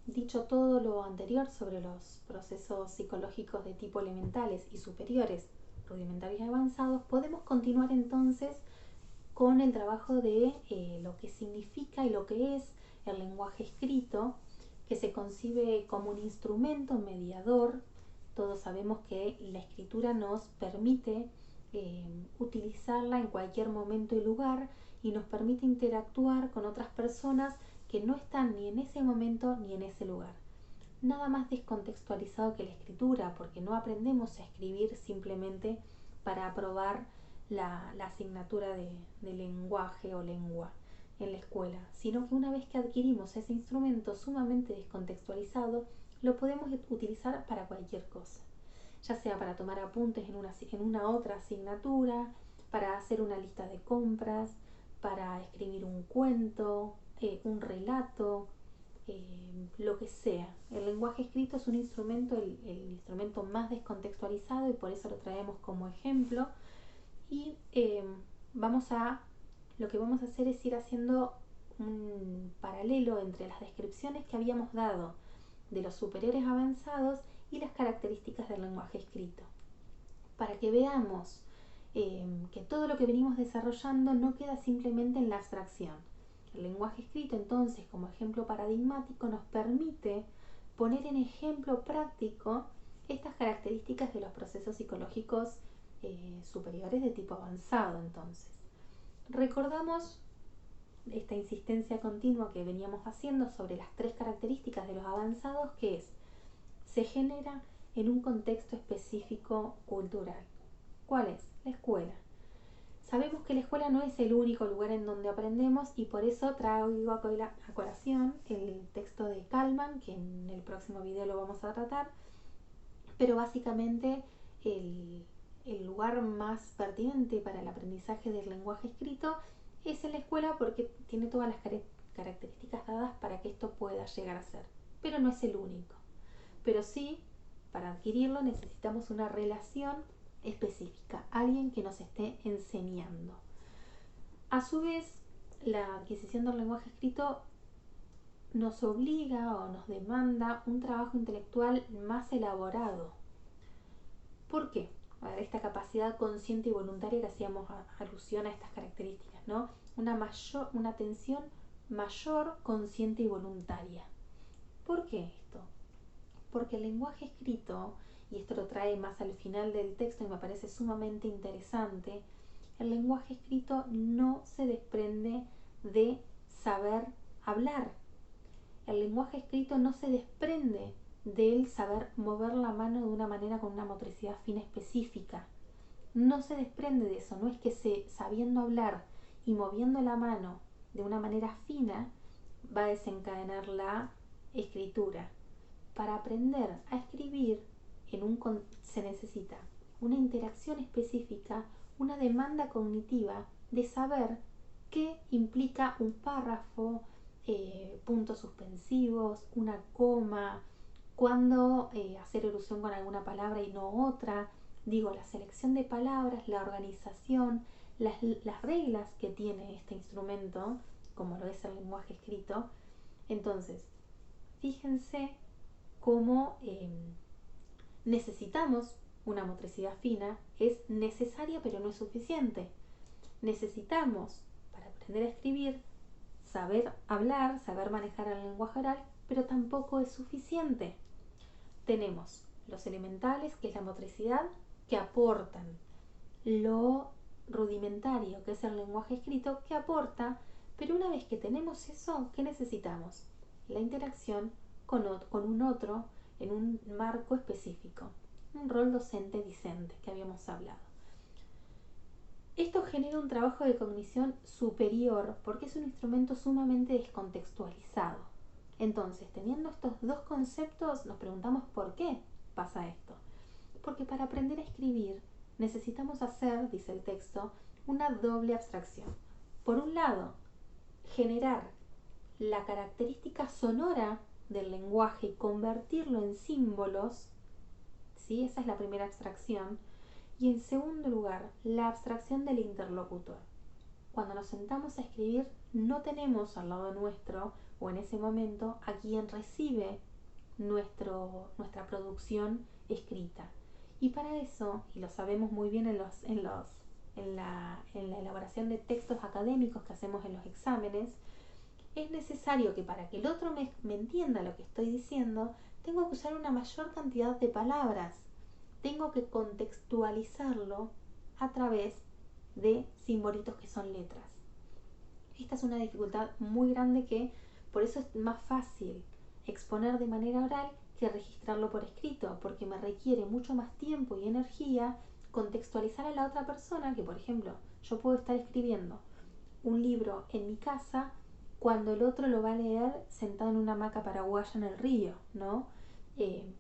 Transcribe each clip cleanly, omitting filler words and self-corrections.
Dicho todo lo anterior sobre los procesos psicológicos de tipo elementales y superiores, rudimentarios y avanzados, podemos continuar entonces con el trabajo de lo que significa y lo que es el lenguaje escrito, que se concibe como un instrumento mediador. Todos sabemos que la escritura nos permite utilizarla en cualquier momento y lugar y nos permite interactuar con otras personas que no están ni en ese momento ni en ese lugar. Nada más descontextualizado que la escritura, porque no aprendemos a escribir simplemente para aprobar la asignatura de lenguaje o lengua en la escuela, sino que una vez que adquirimos ese instrumento sumamente descontextualizado, lo podemos utilizar para cualquier cosa, ya sea para tomar apuntes en una otra asignatura, para hacer una lista de compras, para escribir un cuento, un relato, lo que sea. El lenguaje escrito es un instrumento, el instrumento más descontextualizado, y por eso lo traemos como ejemplo. Y lo que vamos a hacer es ir haciendo un paralelo entre las descripciones que habíamos dado de los superiores avanzados y las características del lenguaje escrito, para que veamos que todo lo que venimos desarrollando no queda simplemente en la abstracción. El lenguaje escrito, entonces, como ejemplo paradigmático, nos permite poner en ejemplo práctico estas características de los procesos psicológicos superiores de tipo avanzado. Entonces, recordamos esta insistencia continua que veníamos haciendo sobre las tres características de los avanzados, que es: se genera en un contexto específico cultural. ¿Cuál es? La escuela. Sabemos que la escuela no es el único lugar en donde aprendemos, y por eso traigo a colación el texto de Kalman, que en el próximo video lo vamos a tratar, pero básicamente el lugar más pertinente para el aprendizaje del lenguaje escrito es en la escuela, porque tiene todas las características dadas para que esto pueda llegar a ser, pero no es el único. Pero sí, para adquirirlo necesitamos una relación específica, alguien que nos esté enseñando. A su vez, la adquisición del lenguaje escrito nos obliga o nos demanda un trabajo intelectual más elaborado. ¿Por qué? A ver, esta capacidad consciente y voluntaria que hacíamos alusión a estas características, ¿no? Una atención mayor, consciente y voluntaria. ¿Por qué esto? Porque el lenguaje escrito, y esto lo trae más al final del texto y me parece sumamente interesante, el lenguaje escrito no se desprende de saber hablar. El lenguaje escrito no se desprende del saber mover la mano de una manera con una motricidad fina específica. No se desprende de eso, no es que sabiendo hablar y moviendo la mano de una manera fina va a desencadenar la escritura. Para aprender a escribir se necesita una interacción específica, una demanda cognitiva de saber qué implica un párrafo, puntos suspensivos, una coma, cuándo hacer alusión con alguna palabra y no otra. Digo, la selección de palabras, la organización, las reglas que tiene este instrumento, como lo es el lenguaje escrito. Entonces, fíjense cómo necesitamos una motricidad fina, es necesaria pero no es suficiente. Necesitamos, para aprender a escribir, saber hablar, saber manejar el lenguaje oral, pero tampoco es suficiente. Tenemos los elementales, que es la motricidad, que aportan; lo rudimentario, que es el lenguaje escrito, que aporta, pero una vez que tenemos eso, ¿qué necesitamos? La interacción con un otro en un marco específico, un rol docente-discente que habíamos hablado. Esto genera un trabajo de cognición superior porque es un instrumento sumamente descontextualizado. Entonces, teniendo estos dos conceptos, nos preguntamos por qué pasa esto. Porque para aprender a escribir necesitamos hacer, dice el texto, una doble abstracción. Por un lado, generar la característica sonora del lenguaje y convertirlo en símbolos, ¿sí? Esa es la primera abstracción. Y en segundo lugar, la abstracción del interlocutor. Cuando nos sentamos a escribir, no tenemos al lado nuestro o en ese momento a quien recibe nuestra producción escrita. Y para eso, y lo sabemos muy bien en la elaboración de textos académicos que hacemos en los exámenes, es necesario que para que el otro me entienda lo que estoy diciendo, tengo que usar una mayor cantidad de palabras. Tengo que contextualizarlo a través de simbolitos que son letras. Esta es una dificultad muy grande que por eso es más fácil exponer de manera oral que registrarlo por escrito, porque me requiere mucho más tiempo y energía contextualizar a la otra persona, que por ejemplo yo puedo estar escribiendo un libro en mi casa cuando el otro lo va a leer sentado en una hamaca paraguaya en el río, ¿no?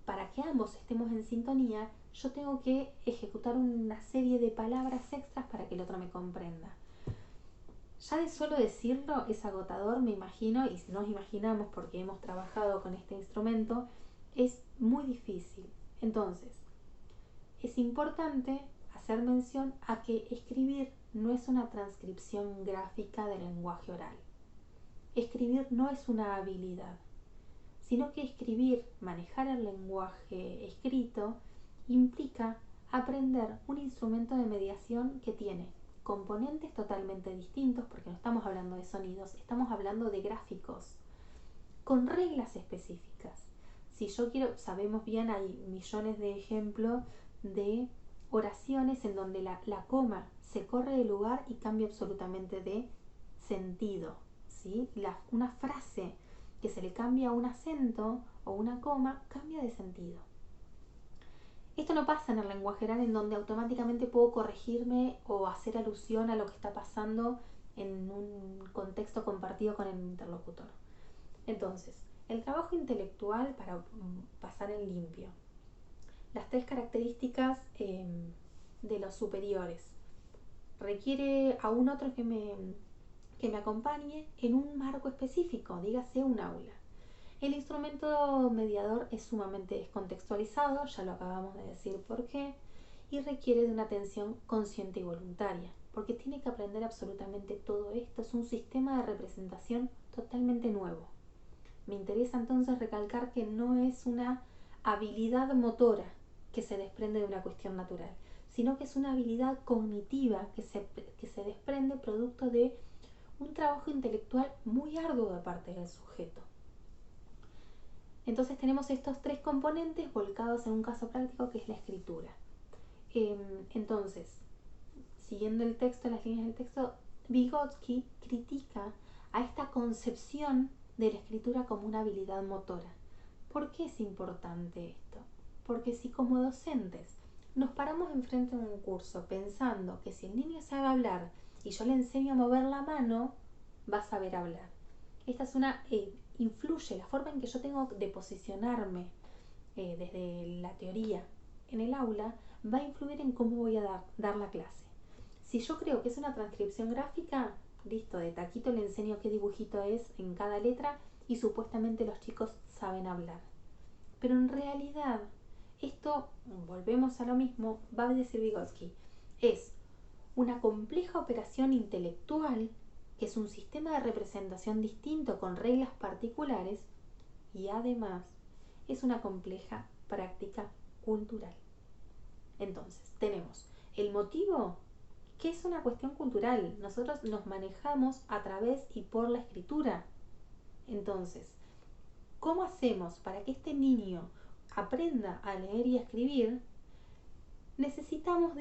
Para que ambos estemos en sintonía, yo tengo que ejecutar una serie de palabras extras para que el otro me comprenda. Ya de solo decirlo es agotador, me imagino, y si nos imaginamos porque hemos trabajado con este instrumento, es muy difícil. Entonces, es importante hacer mención a que escribir no es una transcripción gráfica del lenguaje oral. Escribir no es una habilidad, sino que escribir, manejar el lenguaje escrito, implica aprender un instrumento de mediación que tiene componentes totalmente distintos, porque no estamos hablando de sonidos, estamos hablando de gráficos, con reglas específicas. Si yo quiero, sabemos bien, hay millones de ejemplos de oraciones en donde la coma se corre de lugar y cambia absolutamente de sentido, ¿sí? Una frase que se le cambia un acento o una coma cambia de sentido. Esto no pasa en el lenguaje oral, en donde automáticamente puedo corregirme o hacer alusión a lo que está pasando en un contexto compartido con el interlocutor. Entonces, el trabajo intelectual para pasar en limpio. Las tres características de los superiores. Requiere a un otro que me acompañe en un marco específico, dígase un aula. El instrumento mediador es sumamente descontextualizado, ya lo acabamos de decir por qué, y requiere de una atención consciente y voluntaria, porque tiene que aprender absolutamente todo esto. Es un sistema de representación totalmente nuevo. Me interesa entonces recalcar que no es una habilidad motora que se desprende de una cuestión natural, sino que es una habilidad cognitiva que se desprende producto de un trabajo intelectual muy arduo de parte del sujeto. Entonces tenemos estos tres componentes volcados en un caso práctico que es la escritura. Entonces, siguiendo el texto, las líneas del texto, Vygotsky critica a esta concepción de la escritura como una habilidad motora. ¿Por qué es importante esto? Porque si como docentes nos paramos enfrente de un curso pensando que si el niño sabe hablar y yo le enseño a mover la mano, va a saber hablar. Esta es influye la forma en que yo tengo de posicionarme desde la teoría en el aula, va a influir en cómo voy a dar la clase. Si yo creo que es una transcripción gráfica, listo, de taquito le enseño qué dibujito es en cada letra y supuestamente los chicos saben hablar. Pero en realidad, esto, volvemos a lo mismo, va a decir Vygotsky, es una compleja operación intelectual que es un sistema de representación distinto con reglas particulares y además es una compleja práctica cultural. Entonces, tenemos el motivo, que es una cuestión cultural. Nosotros nos manejamos a través y por la escritura. Entonces, ¿cómo hacemos para que este niño aprenda a leer y a escribir? Necesitamos,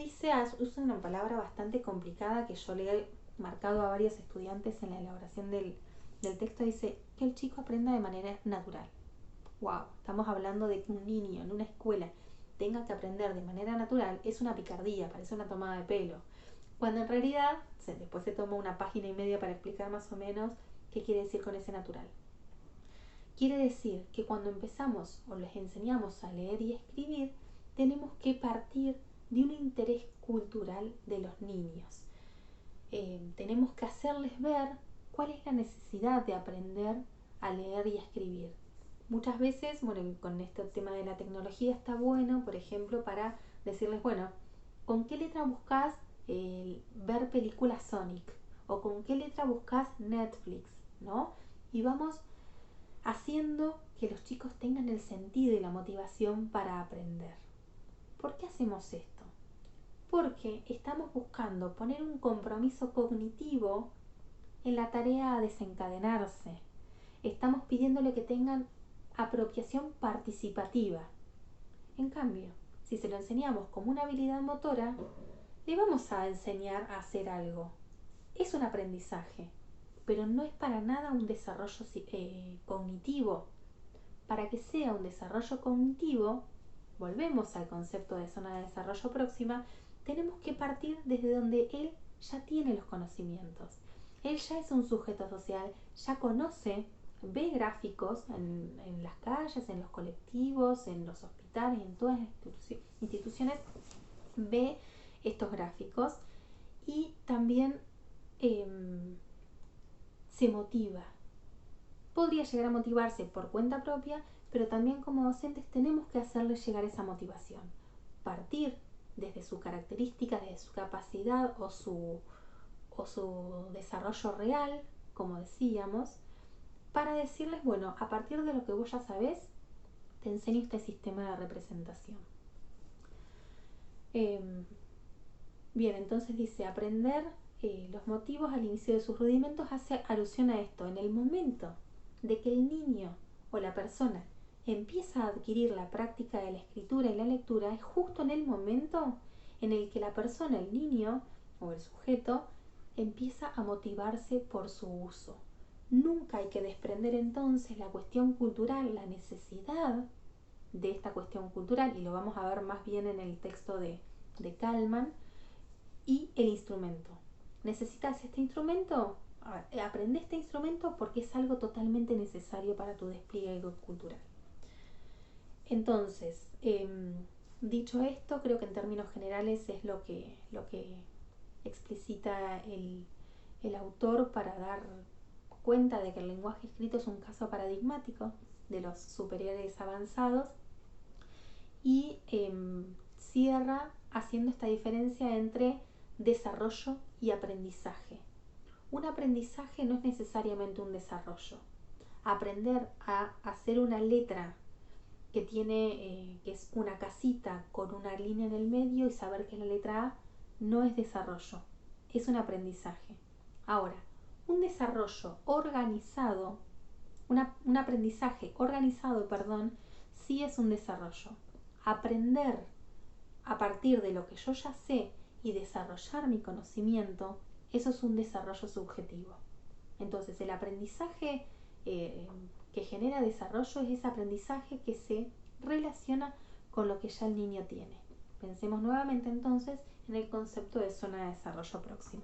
usa una palabra bastante complicada que yo le he marcado a varios estudiantes en la elaboración del texto, dice que el chico aprenda de manera natural. Wow, estamos hablando de que un niño en una escuela tenga que aprender de manera natural, es una picardía, parece una tomada de pelo. Cuando en realidad, después se toma una página y media para explicar más o menos qué quiere decir con ese natural. Quiere decir que cuando empezamos o les enseñamos a leer y escribir, tenemos que partir de un interés cultural de los niños. Tenemos que hacerles ver cuál es la necesidad de aprender a leer y a escribir. Muchas veces, bueno, con este tema de la tecnología está bueno, por ejemplo, para decirles, bueno, ¿con qué letra buscas ver películas Sonic? ¿O con qué letra buscas Netflix? ¿No? Y vamos haciendo que los chicos tengan el sentido y la motivación para aprender. ¿Por qué hacemos esto? Porque estamos buscando poner un compromiso cognitivo en la tarea a desencadenarse. Estamos pidiéndole que tengan apropiación participativa. En cambio, si se lo enseñamos como una habilidad motora, le vamos a enseñar a hacer algo. Es un aprendizaje, pero no es para nada un desarrollo cognitivo. Para que sea un desarrollo cognitivo, volvemos al concepto de zona de desarrollo próxima, tenemos que partir desde donde él ya tiene los conocimientos. Él ya es un sujeto social, ya conoce, ve gráficos en las calles, en los colectivos, en los hospitales, en todas las instituciones, ve estos gráficos y también se motiva. Podría llegar a motivarse por cuenta propia, pero también como docentes tenemos que hacerle llegar esa motivación. Partir desde su característica, desde su capacidad o su desarrollo real, como decíamos, para decirles, bueno, a partir de lo que vos ya sabés, te enseño este sistema de representación. Bien, entonces dice, aprender los motivos al inicio de sus rudimentos hace alusión a esto. En el momento de que el niño o la persona empieza a adquirir la práctica de la escritura y la lectura, es justo en el momento en el que la persona, el niño o el sujeto, empieza a motivarse por su uso. Nunca hay que desprender entonces la cuestión cultural, la necesidad de esta cuestión cultural, y lo vamos a ver más bien en el texto de Kalman, y el instrumento. ¿Necesitas este instrumento? Aprende este instrumento porque es algo totalmente necesario para tu despliegue cultural. Entonces, dicho esto, creo que en términos generales es lo que explicita el autor para dar cuenta de que el lenguaje escrito es un caso paradigmático de los superiores avanzados y cierra haciendo esta diferencia entre desarrollo y aprendizaje. Un aprendizaje no es necesariamente un desarrollo. Aprender a hacer una letra que tiene, que es una casita con una línea en el medio y saber que es la letra A, no es desarrollo, es un aprendizaje. Ahora, un desarrollo organizado, un aprendizaje organizado, sí es un desarrollo. Aprender a partir de lo que yo ya sé y desarrollar mi conocimiento, eso es un desarrollo subjetivo. Entonces, el aprendizaje que genera desarrollo es ese aprendizaje que se relaciona con lo que ya el niño tiene. Pensemos nuevamente entonces en el concepto de zona de desarrollo próximo.